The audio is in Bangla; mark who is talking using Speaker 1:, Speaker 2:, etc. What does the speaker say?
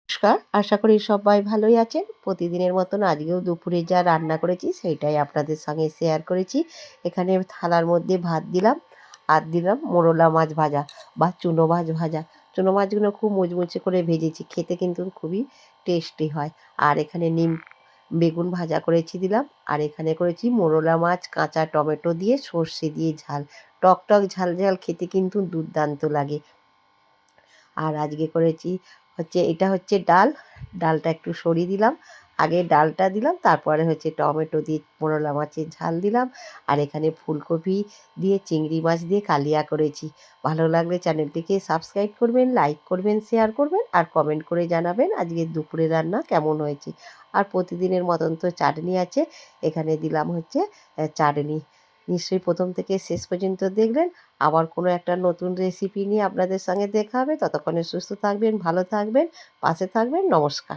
Speaker 1: নমস্কার, আশা করি সবাই ভালোই আছেন। প্রতিদিনের মতন আজকেও দুপুরে যা রান্না করেছি সেইটাই আপনাদের সঙ্গে শেয়ার করেছি। এখানে থালার মধ্যে ভাত দিলাম আর দিলাম মোরলা মাছ ভাজা বা চুনো মাছ ভাজা। চুনো মাছগুলো খুব মুচমুচে করে ভেজেছি, খেতে কিন্তু খুবই টেস্টি হয়। আর এখানে নিম বেগুন ভাজা করেছি দিলাম। আর এখানে করেছি মোরলা মাছ কাঁচা টমেটো দিয়ে সর্ষে দিয়ে ঝাল। টক টক ঝাল ঝাল খেতে কিন্তু দুর্দান্ত লাগে। আর আজকে করেছি এটা হচ্ছে ডাল। ডালটা একটু সরিয়ে দিলাম, আগে ডালটা দিলাম, তারপরে টমেটো দিয়ে মোরলা মাছের ঝাল দিলাম। আর এখানে ফুলকপি দিয়ে চিংড়ি মাছ দিয়ে কালিয়া করেছি। ভালো লাগলে চ্যানেলটিকে সাবস্ক্রাইব করবেন, লাইক করবেন, শেয়ার করবেন আর কমেন্ট করে জানাবেন আজকে দুপুরে রান্না কেমন হয়েছে। আর প্রতিদিনের মতন তো চাটনি আছে, এখানে দিলাম চাটনি। নিশ্চয়ই প্রথম থেকে শেষ পর্যন্ত দেখবেন। আবার কোনো একটা নতুন রেসিপি নিয়ে আপনাদের সঙ্গে দেখা হবে। ততক্ষণে সুস্থ থাকবেন, ভালো থাকবেন, পাশে থাকবেন। নমস্কার।